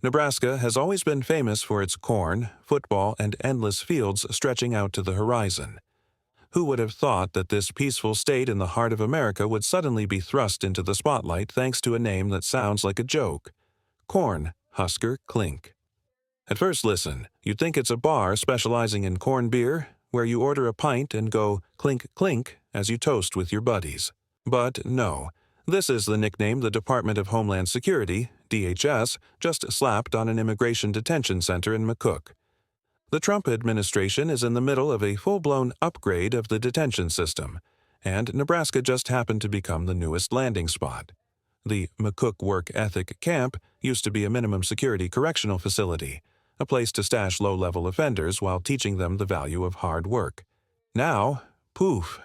Nebraska has always been famous for its corn, football, and endless fields stretching out to the horizon. Who would have thought that this peaceful state in the heart of America would suddenly be thrust into the spotlight thanks to a name that sounds like a joke? Cornhusker Clink. At first listen, you'd think it's a bar specializing in corn beer, where you order a pint and go clink clink as you toast with your buddies. But no, this is the nickname the Department of Homeland Security, DHS, just slapped on an immigration detention center in McCook. The Trump administration is in the middle of a full-blown upgrade of the detention system, and Nebraska just happened to become the newest landing spot. The McCook Work Ethic Camp used to be a minimum security correctional facility, a place to stash low-level offenders while teaching them the value of hard work. Now, poof!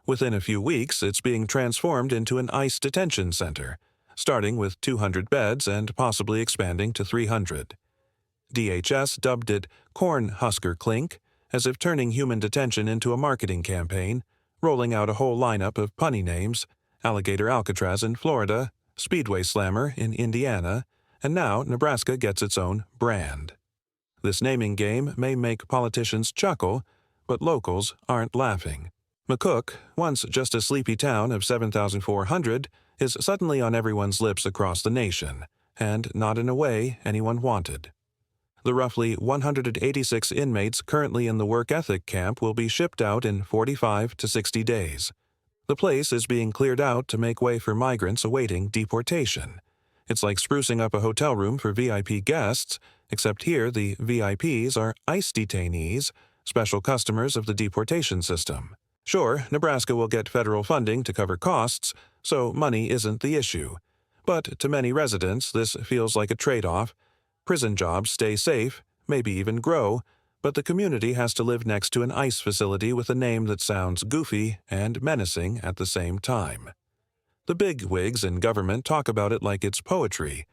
Within a few weeks, it's being transformed into an ICE detention center, starting with 200 beds and possibly expanding to 300. DHS dubbed it Cornhusker Clink, as if turning human detention into a marketing campaign, rolling out a whole lineup of punny names: Alligator Alcatraz in Florida, Speedway Slammer in Indiana, and now Nebraska gets its own brand. This naming game may make politicians chuckle, but locals aren't laughing. McCook, once just a sleepy town of 7,400, is suddenly on everyone's lips across the nation, and not in a way anyone wanted. The roughly 186 inmates currently in the work ethic camp will be shipped out in 45 to 60 days. The place is being cleared out to make way for migrants awaiting deportation. It's like sprucing up a hotel room for VIP guests, except here the VIPs are ICE detainees, special customers of the deportation system. Sure, Nebraska will get federal funding to cover costs, so money isn't the issue. But to many residents, this feels like a trade-off. Prison jobs stay safe, maybe even grow, but the community has to live next to an ICE facility with a name that sounds goofy and menacing at the same time. The bigwigs in government talk about it like it's poetry.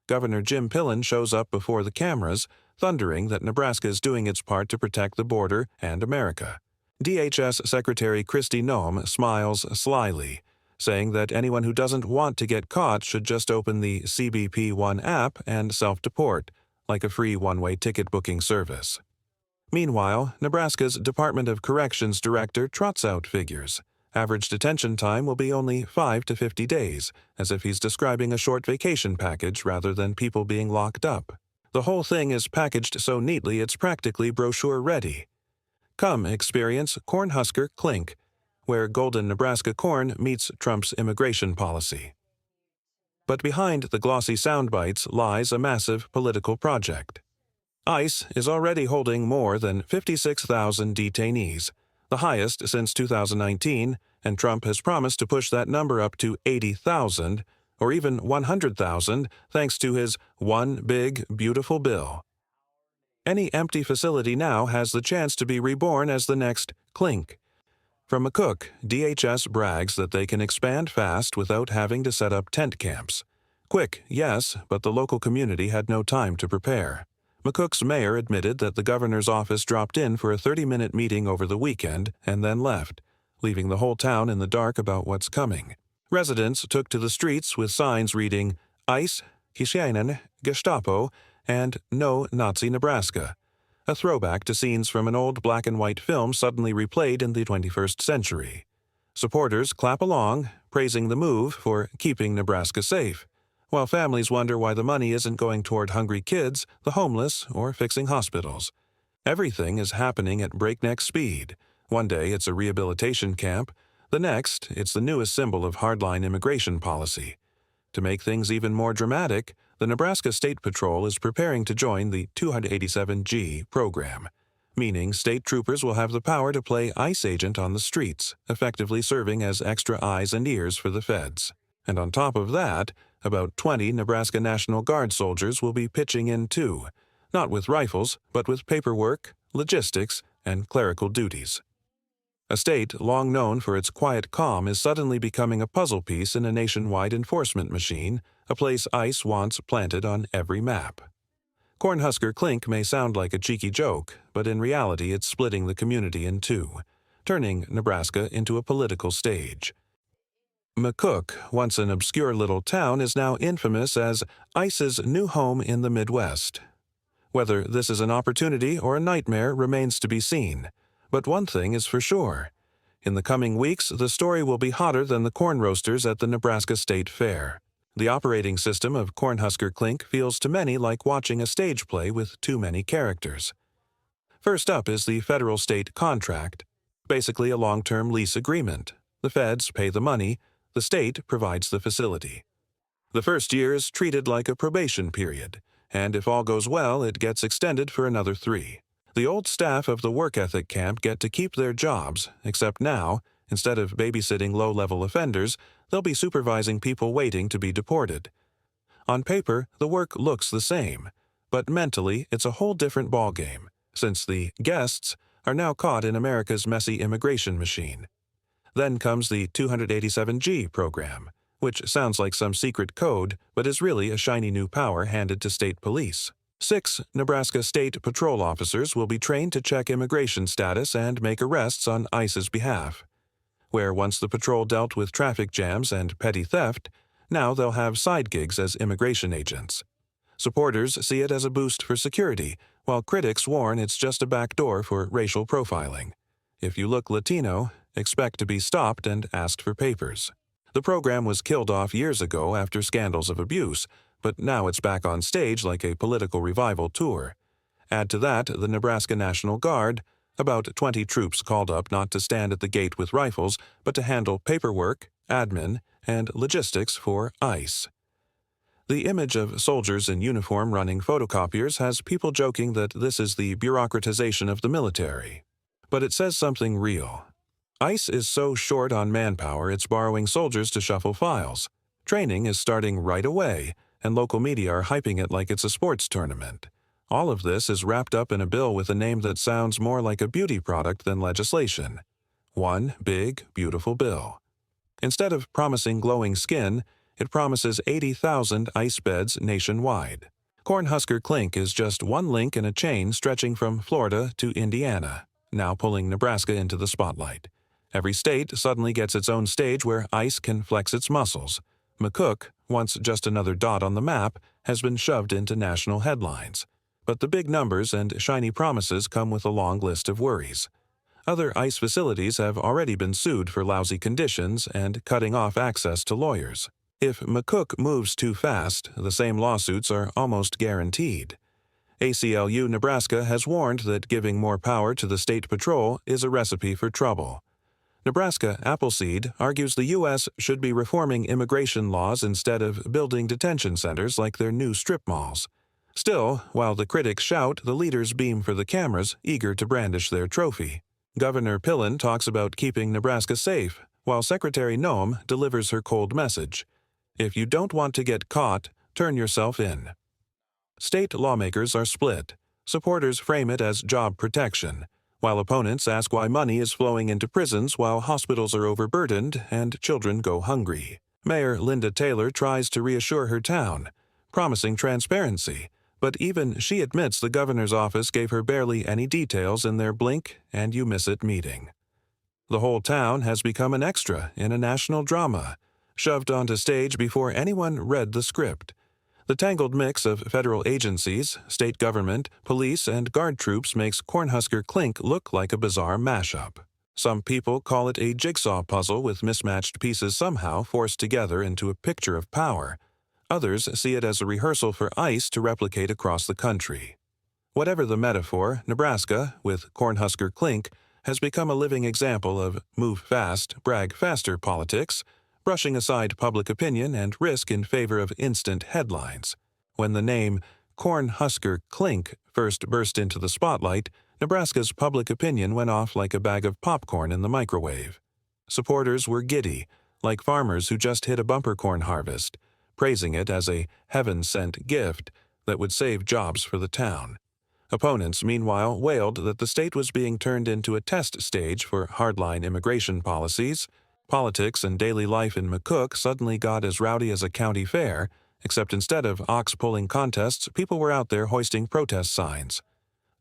Governor Jim Pillen shows up before the cameras, thundering that Nebraska is doing its part to protect the border and America. DHS Secretary Kristi Noem smiles slyly, saying that anyone who doesn't want to get caught should just open the CBP One app and self-deport, like a free one-way ticket booking service. Meanwhile, Nebraska's Department of Corrections director trots out figures. Average detention time will be only 5 to 50 days, as if he's describing a short vacation package rather than people being locked up. The whole thing is packaged so neatly it's practically brochure-ready. Come experience Cornhusker Clink, where golden Nebraska corn meets Trump's immigration policy. But behind the glossy sound bites lies a massive political project. ICE is already holding more than 56,000 detainees, the highest since 2019, and Trump has promised to push that number up to 80,000 or even 100,000 thanks to his One Big Beautiful Bill. Any empty facility now has the chance to be reborn as the next Clink. From McCook, DHS brags that they can expand fast without having to set up tent camps. Quick, yes, but the local community had no time to prepare. McCook's mayor admitted that the governor's office dropped in for a 30-minute meeting over the weekend and then left, leaving the whole town in the dark about what's coming. Residents took to the streets with signs reading ICE, Gescheinen, Gestapo, and No Nazi Nebraska, a throwback to scenes from an old black-and-white film suddenly replayed in the 21st century. Supporters clap along, praising the move for keeping Nebraska safe, while families wonder why the money isn't going toward hungry kids, the homeless, or fixing hospitals. Everything is happening at breakneck speed. One day it's a rehabilitation camp, the next it's the newest symbol of hardline immigration policy. To make things even more dramatic, the Nebraska State Patrol is preparing to join the 287G program, meaning state troopers will have the power to play ICE agent on the streets, effectively serving as extra eyes and ears for the feds. And on top of that, about 20 Nebraska National Guard soldiers will be pitching in too, not with rifles, but with paperwork, logistics, and clerical duties. A state long known for its quiet calm is suddenly becoming a puzzle piece in a nationwide enforcement machine, a place ICE wants planted on every map. Cornhusker Clink may sound like a cheeky joke, but in reality it's splitting the community in two, turning Nebraska into a political stage. McCook, once an obscure little town, is now infamous as ICE's new home in the Midwest. Whether this is an opportunity or a nightmare remains to be seen, but one thing is for sure. In the coming weeks, the story will be hotter than the corn roasters at the Nebraska State Fair. The operating system of Cornhusker Clink feels to many like watching a stage play with too many characters. First up is the federal-state contract, basically a long-term lease agreement. The feds pay the money, the state provides the facility. The first year is treated like a probation period, and if all goes well, it gets extended for another 3. The old staff of the work ethic camp get to keep their jobs, except now, instead of babysitting low-level offenders, they'll be supervising people waiting to be deported. On paper, the work looks the same, but mentally it's a whole different ballgame, since the guests are now caught in America's messy immigration machine. Then comes the 287G program, which sounds like some secret code but is really a shiny new power handed to state police. 6 Nebraska State Patrol officers will be trained to check immigration status and make arrests on ICE's behalf. Where once the patrol dealt with traffic jams and petty theft, now they'll have side gigs as immigration agents. Supporters see it as a boost for security, while critics warn it's just a backdoor for racial profiling. If you look Latino, expect to be stopped and asked for papers. The program was killed off years ago after scandals of abuse, but now it's back on stage like a political revival tour. Add to that the Nebraska National Guard, about 20 troops called up not to stand at the gate with rifles, but to handle paperwork, admin, and logistics for ICE. The image of soldiers in uniform running photocopiers has people joking that this is the bureaucratization of the military. But it says something real. ICE is so short on manpower it's borrowing soldiers to shuffle files. Training is starting right away, and local media are hyping it like it's a sports tournament. All of this is wrapped up in a bill with a name that sounds more like a beauty product than legislation. One big, beautiful bill. Instead of promising glowing skin, it promises 80,000 ICE beds nationwide. Cornhusker Clink is just one link in a chain stretching from Florida to Indiana, now pulling Nebraska into the spotlight. Every state suddenly gets its own stage where ICE can flex its muscles. McCook, once just another dot on the map, has been shoved into national headlines. But the big numbers and shiny promises come with a long list of worries. Other ICE facilities have already been sued for lousy conditions and cutting off access to lawyers. If McCook moves too fast, the same lawsuits are almost guaranteed. ACLU Nebraska has warned that giving more power to the state patrol is a recipe for trouble. Nebraska Appleseed argues the U.S. should be reforming immigration laws instead of building detention centers like their new strip malls. Still, while the critics shout, the leaders beam for the cameras, eager to brandish their trophy. Governor Pillen talks about keeping Nebraska safe, while Secretary Noem delivers her cold message. If you don't want to get caught, turn yourself in. State lawmakers are split. Supporters frame it as job protection, while opponents ask why money is flowing into prisons while hospitals are overburdened and children go hungry. Mayor Linda Taylor tries to reassure her town, promising transparency, but even she admits the governor's office gave her barely any details in their blink-and-you-miss-it meeting. The whole town has become an extra in a national drama, shoved onto stage before anyone read the script. The tangled mix of federal agencies, state government, police, and guard troops makes Cornhusker Clink look like a bizarre mashup. Some people call it a jigsaw puzzle with mismatched pieces somehow forced together into a picture of power. Others see it as a rehearsal for ICE to replicate across the country. Whatever the metaphor, Nebraska, with Cornhusker Clink, has become a living example of move fast, brag faster politics, brushing aside public opinion and risk in favor of instant headlines. When the name Cornhusker Clink first burst into the spotlight, Nebraska's public opinion went off like a bag of popcorn in the microwave. Supporters were giddy, like farmers who just hit a bumper corn harvest, praising it as a heaven-sent gift that would save jobs for the town. Opponents, meanwhile, wailed that the state was being turned into a test stage for hardline immigration policies. Politics and daily life in McCook suddenly got as rowdy as a county fair, except instead of ox-pulling contests, people were out there hoisting protest signs.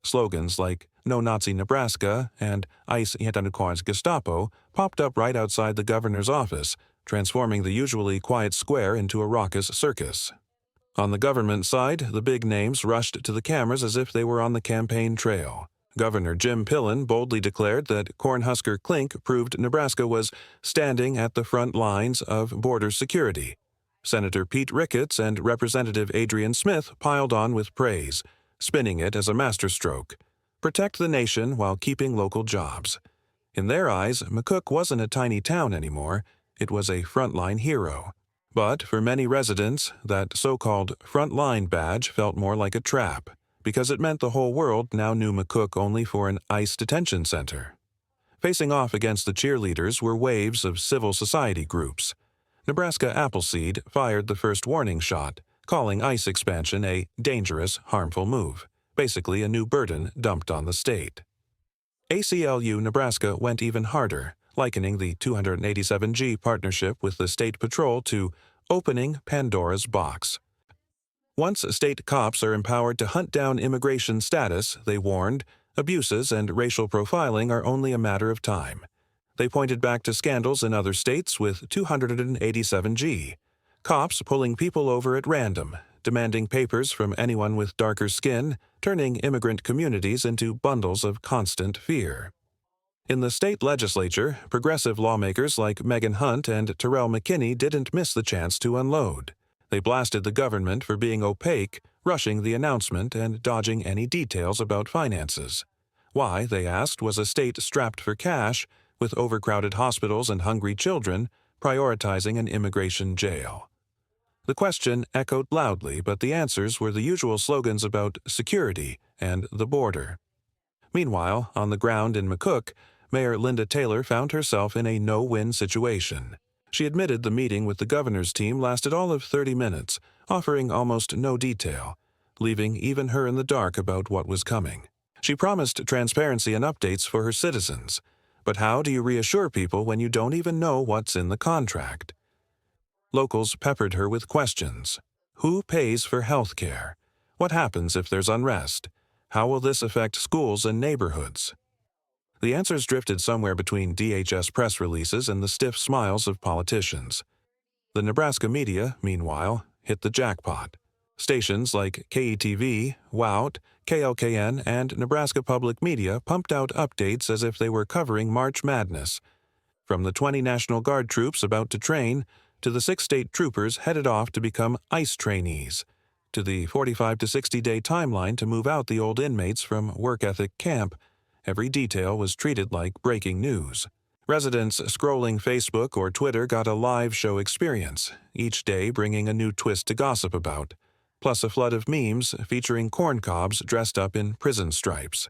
Slogans like "No Nazi Nebraska" and "ICE Gestapo" popped up right outside the governor's office, transforming the usually quiet square into a raucous circus. On the government side, the big names rushed to the cameras as if they were on the campaign trail. Governor Jim Pillen boldly declared that Cornhusker Clink proved Nebraska was standing at the front lines of border security. Senator Pete Ricketts and Representative Adrian Smith piled on with praise, spinning it as a masterstroke. Protect the nation while keeping local jobs. In their eyes, McCook wasn't a tiny town anymore. It was a frontline hero. But for many residents, that so-called frontline badge felt more like a trap, because it meant the whole world now knew McCook only for an ICE detention center. Facing off against the cheerleaders were waves of civil society groups. Nebraska Appleseed fired the first warning shot, calling ICE expansion a dangerous, harmful move, basically a new burden dumped on the state. ACLU Nebraska went even harder, likening the 287G partnership with the State Patrol to opening Pandora's box. Once state cops are empowered to hunt down immigration status, they warned, abuses and racial profiling are only a matter of time. They pointed back to scandals in other states with 287G. Cops pulling people over at random, demanding papers from anyone with darker skin, turning immigrant communities into bundles of constant fear. In the state legislature, progressive lawmakers like Megan Hunt and Terrell McKinney didn't miss the chance to unload. They blasted the government for being opaque, rushing the announcement and dodging any details about finances. Why, they asked, was a state strapped for cash, with overcrowded hospitals and hungry children, prioritizing an immigration jail? The question echoed loudly, but the answers were the usual slogans about security and the border. Meanwhile, on the ground in McCook, Mayor Linda Taylor found herself in a no-win situation. She admitted the meeting with the governor's team lasted all of 30 minutes, offering almost no detail, leaving even her in the dark about what was coming. She promised transparency and updates for her citizens. But how do you reassure people when you don't even know what's in the contract? Locals peppered her with questions. Who pays for health care? What happens if there's unrest? How will this affect schools and neighborhoods? The answers drifted somewhere between DHS press releases and the stiff smiles of politicians. The Nebraska media, meanwhile, hit the jackpot. Stations like KETV, WOUT, KLKN, and Nebraska Public Media pumped out updates as if they were covering March Madness. From the 20 National Guard troops about to train, to the 6 state troopers headed off to become ICE trainees, to the 45 to 60-day timeline to move out the old inmates from work ethic camp, every detail was treated like breaking news. Residents scrolling Facebook or Twitter got a live show experience, each day bringing a new twist to gossip about, plus a flood of memes featuring corn cobs dressed up in prison stripes.